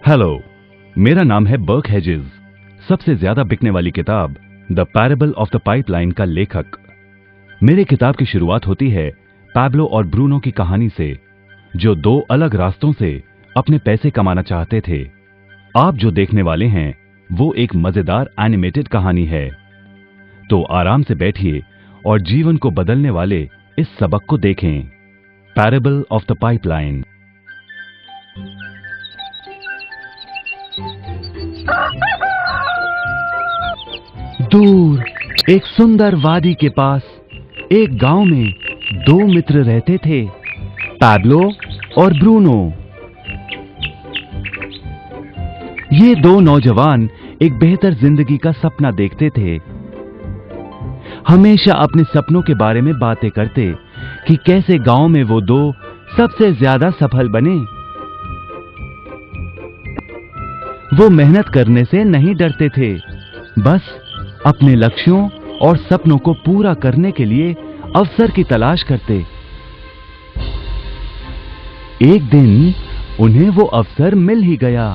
Hello, मेरा नाम है बर्क हेजेस। सबसे ज्यादा बिकने वाली किताब the parable of the pipeline का लेखक। मेरे किताब की शुरुआत होती है पैब्लो और ब्रूनो की कहानी से, जो दो अलग रास्तों से अपने पैसे कमाना चाहते थे। आप जो देखने वाले हैं वो एक मजेदार एनिमेटेड कहानी है। तो आराम से बैठिए और जीवन को बदलने वाले इस सबक को देखें, पैरेबल ऑफ द पाइपलाइन। दूर एक सुंदर वादी के पास एक गांव में दो मित्र रहते थे, पैब्लो और ब्रूनो। ये दो नौजवान एक बेहतर जिंदगी का सपना देखते थे। हमेशा अपने सपनों के बारे में बातें करते कि कैसे गांव में वो दो सबसे ज्यादा सफल बने। वो मेहनत करने से नहीं डरते थे, बस अपने लक्ष्यों और सपनों को पूरा करने के लिए अवसर की तलाश करते। एक दिन उन्हें वो अवसर मिल ही गया।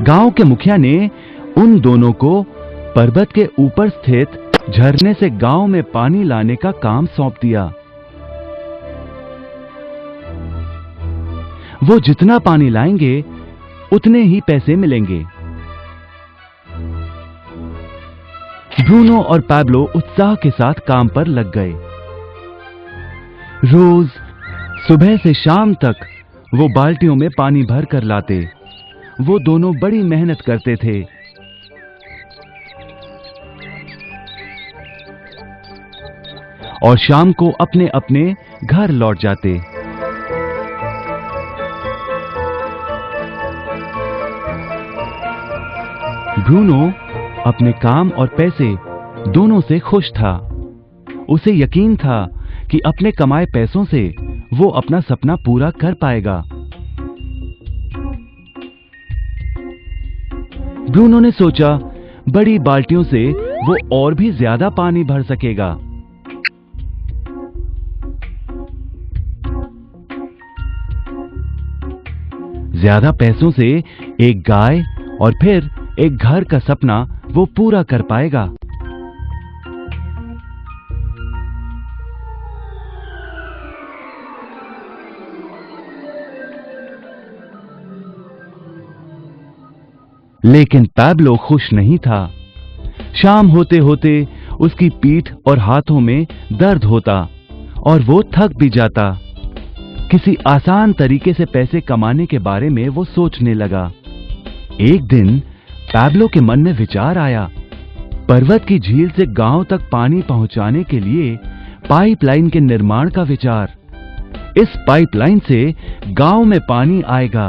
गांव के मुखिया ने उन दोनों को पर्वत के ऊपर स्थित झरने से गांव में पानी लाने का काम सौंप दिया। वो जितना पानी लाएंगे उतने ही पैसे मिलेंगे। ब्रूनो और पैब्लो उत्साह के साथ काम पर लग गए। रोज सुबह से शाम तक वो बाल्टियों में पानी भर कर लाते। वो दोनों बड़ी मेहनत करते थे। और शाम को अपने अपने घर लौट जाते। ब्रूनो अपने काम और पैसे दोनों से खुश था। उसे यकीन था कि अपने कमाए पैसों से वो अपना सपना पूरा कर पाएगा। ब्रूनो ने सोचा बड़ी बाल्टियों से वो और भी ज्यादा पानी भर सकेगा। ज्यादा पैसों से एक गाय और फिर एक घर का सपना वो पूरा कर पाएगा। लेकिन पैब्लो खुश नहीं था। शाम होते होते उसकी पीठ और हाथों में दर्द होता और वो थक भी जाता। किसी आसान तरीके से पैसे कमाने के बारे में वो सोचने लगा। एक दिन पैब्लो के मन में विचार आया, पर्वत की झील से गांव तक पानी पहुंचाने के लिए पाइपलाइन के निर्माण का विचार। इस पाइपलाइन से गांव में पानी आएगा,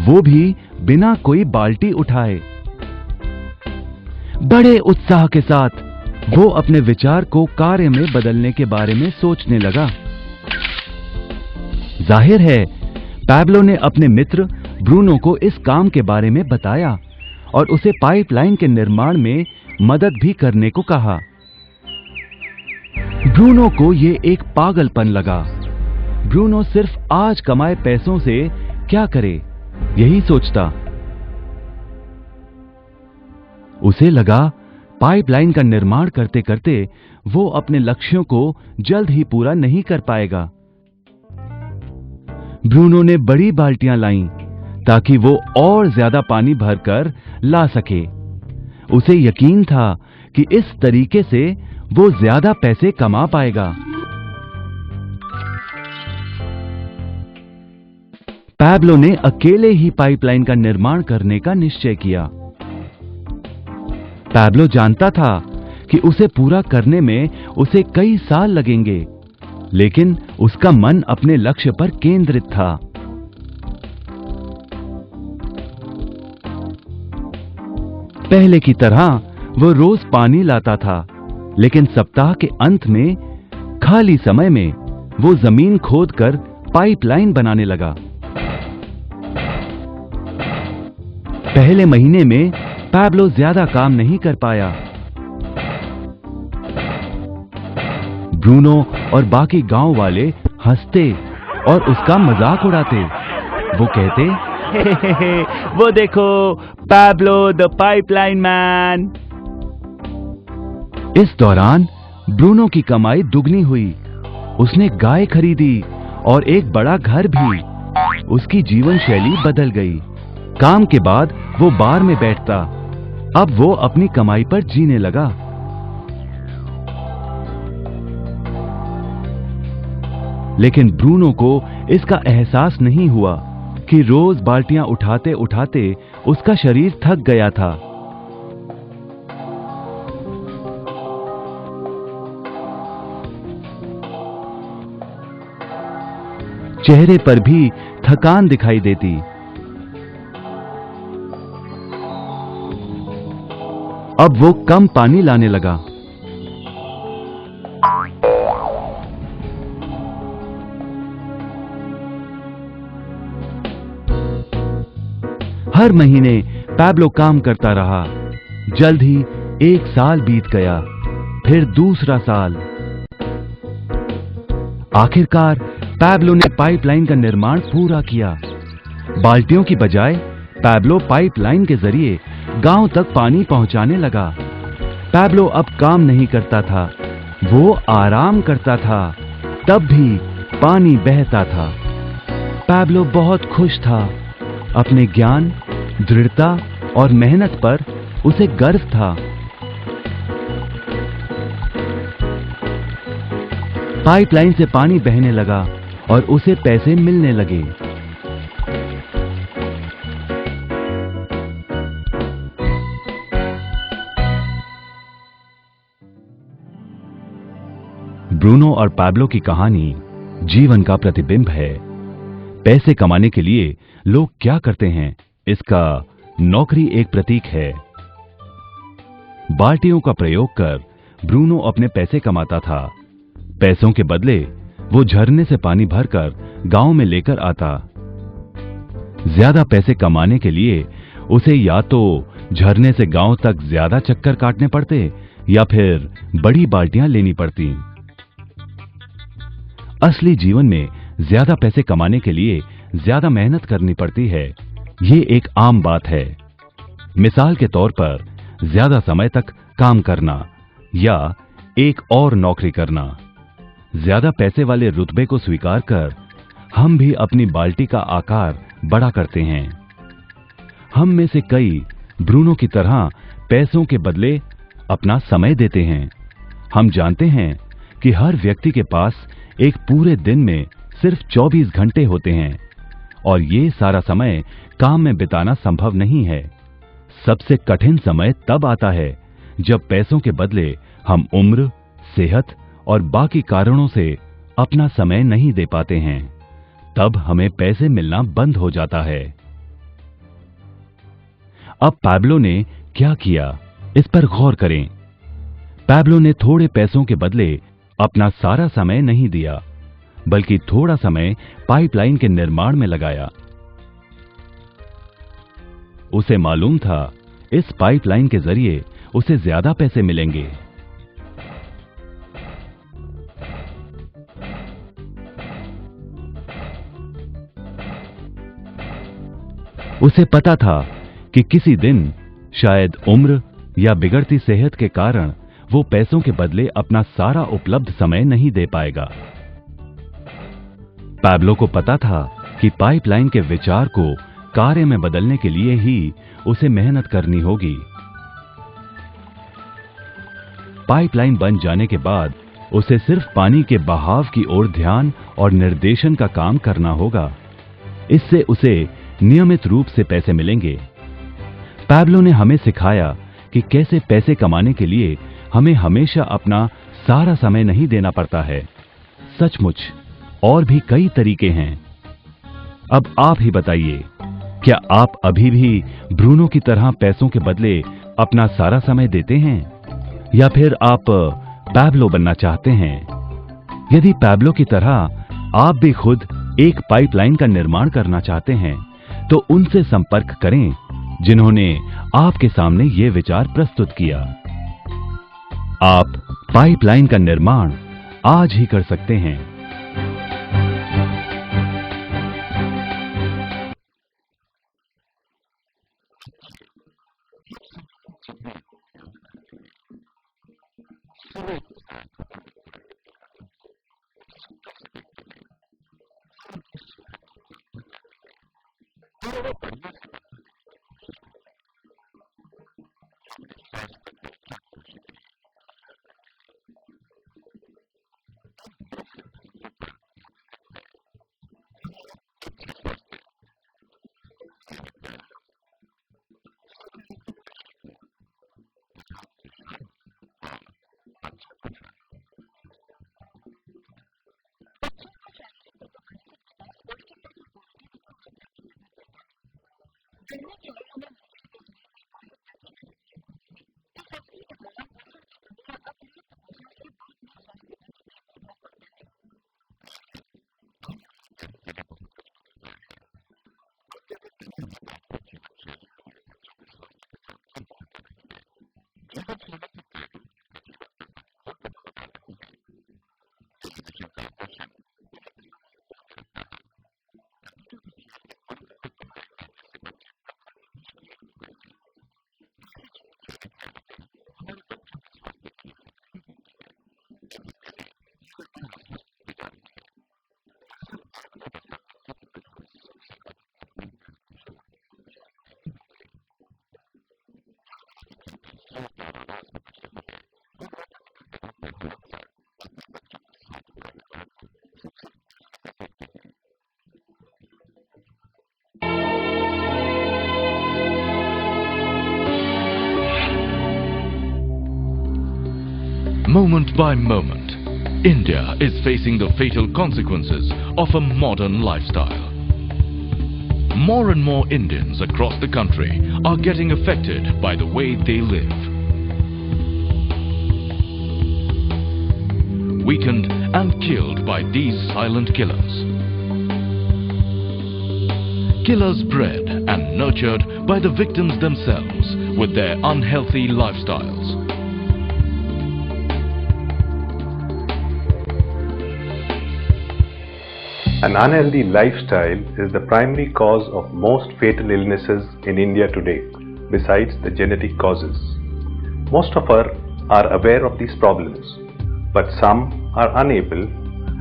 वो भी बिना कोई बाल्टी उठाए। बड़े उत्साह के साथ वो अपने विचार को कार्य में बदलने के बारे में सोचने लगा। जाहिर है पैब्लो ने अपने मित्र ब्रूनो को इस काम के बारे में बताया और उसे पाइपलाइन के निर्माण में मदद भी करने को कहा। ब्रूनो को ये एक पागलपन लगा। ब्रूनो सिर्फ आज कमाए पैसों से क्या करे, यही सोचता। उसे लगा पाइपलाइन का निर्माण करते करते वो अपने लक्ष्यों को जल्द ही पूरा नहीं कर पाएगा। ब्रूनो ने बड़ी बाल्टियां लाईं ताकि वो और ज्यादा पानी भरकर ला सके। उसे यकीन था कि इस तरीके से वो ज्यादा पैसे कमा पाएगा। पैब्लो ने अकेले ही पाइपलाइन का निर्माण करने का निश्चय किया। पैब्लो जानता था कि उसे पूरा करने में उसे कई साल लगेंगे, लेकिन उसका मन अपने लक्ष्य पर केंद्रित था। पहले की तरह वो रोज पानी लाता था, लेकिन सप्ताह के अंत में खाली समय में वो जमीन खोदकर पाइपलाइन बनाने लगा। पहले महीने में पैब्लो ज्यादा काम नहीं कर पाया। ब्रूनो और बाकी गांव वाले हंसते और उसका मजाक उड़ाते। वो कहते, हे, वो देखो पैब्लो द पाइपलाइन मैन। इस दौरान ब्रूनो की कमाई दुगनी हुई। उसने गाय खरीदी और एक बड़ा घर भी। उसकी जीवन शैली बदल गई। काम के बाद वो बार में बैठता। अब वो अपनी कमाई पर जीने लगा। लेकिन ब्रूनो को इसका एहसास नहीं हुआ कि रोज बाल्टियां उठाते उठाते उसका शरीर थक गया था। चेहरे पर भी थकान दिखाई देती। अब वो कम पानी लाने लगा। हर महीने पैब्लो काम करता रहा। जल्द ही 1 साल बीत गया, फिर दूसरा साल। आखिरकार पैब्लो ने पाइपलाइन का निर्माण पूरा किया। बाल्टियों की बजाय पैब्लो पाइपलाइन के जरिए गांव तक पानी पहुंचाने लगा। पैब्लो अब काम नहीं करता था, वो आराम करता था। तब भी पानी बहता था। पैब्लो बहुत खुश था। अपने ज्ञान, दृढ़ता और मेहनत पर उसे गर्व था। पाइपलाइन से पानी बहने लगा और उसे पैसे मिलने लगे। ब्रूनो और पैब्लो की कहानी जीवन का प्रतिबिंब है। पैसे कमाने के लिए लोग क्या करते हैं, इसका नौकरी एक प्रतीक है। बाल्टियों का प्रयोग कर ब्रूनो अपने पैसे कमाता था। पैसों के बदले वो झरने से पानी भरकर गांव में लेकर आता। ज्यादा पैसे कमाने के लिए उसे या तो झरने से गांव तक ज्यादा चक्कर काटने पड़ते या फिर बड़ी बाल्टियां लेनी पड़ती। असली जीवन में ज्यादा पैसे कमाने के लिए ज्यादा मेहनत करनी पड़ती है। ये एक आम बात है। मिसाल के तौर पर ज्यादा समय तक काम करना या एक और नौकरी करना। ज्यादा पैसे वाले रुतबे को स्वीकार कर हम भी अपनी बाल्टी का आकार बड़ा करते हैं। हम में से कई ब्रूनो की तरह पैसों के बदले अपना समय देते हैं। हम जानते हैं कि हर व्यक्ति के पास एक पूरे दिन में सिर्फ 24 घंटे होते हैं और ये सारा समय काम में बिताना संभव नहीं है। सबसे कठिन समय तब आता है जब पैसों के बदले हम उम्र, सेहत और बाकी कारणों से अपना समय नहीं दे पाते हैं। तब हमें पैसे मिलना बंद हो जाता है। अब पैब्लो ने क्या किया, इस पर गौर करें। पैब्लो ने थोड़े पैसों के बदले अपना सारा समय नहीं दिया, बल्कि थोड़ा समय पाइपलाइन के निर्माण में लगाया। उसे मालूम था इस पाइपलाइन के जरिए उसे ज्यादा पैसे मिलेंगे। उसे पता था कि किसी दिन शायद उम्र या बिगड़ती सेहत के कारण वो पैसों के बदले अपना सारा उपलब्ध समय नहीं दे पाएगा। पैब्लो को पता था कि पाइपलाइन के विचार को कार्य में बदलने के लिए ही उसे मेहनत करनी होगी। पाइपलाइन बन जाने के बाद उसे सिर्फ पानी के बहाव की ओर ध्यान और निर्देशन का काम करना होगा। इससे उसे नियमित रूप से पैसे मिलेंगे। पैब्लो ने हमें सिखाया कि कैसे पैसे कमाने के लिए हमें हमेशा अपना सारा समय नहीं देना पड़ता है। सचमुच और भी कई तरीके हैं। अब आप ही बताइए, क्या आप अभी भी ब्रूनो की तरह पैसों के बदले अपना सारा समय देते हैं या फिर आप पैब्लो बनना चाहते हैं? यदि पैब्लो की तरह आप भी खुद एक पाइपलाइन का निर्माण करना चाहते हैं तो उनसे संपर्क करें जिन्होंने आपके सामने ये विचार प्रस्तुत किया। आप पाइपलाइन का निर्माण आज ही कर सकते हैं। Moment by moment, India is facing the fatal consequences of a modern lifestyle. More and more Indians across the country are getting affected by the way they live. Weakened and killed by these silent killers. Killers bred and nurtured by the victims themselves with their unhealthy lifestyles. An unhealthy lifestyle is the primary cause of most fatal illnesses in India today, besides the genetic causes. Most of us are aware of these problems, but some are unable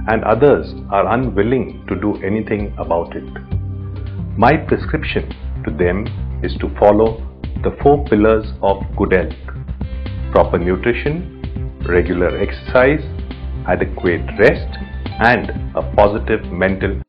and others are unwilling to do anything about it. My prescription to them is to follow the 4 pillars of good health: proper nutrition, regular exercise, adequate rest, and a positive mental.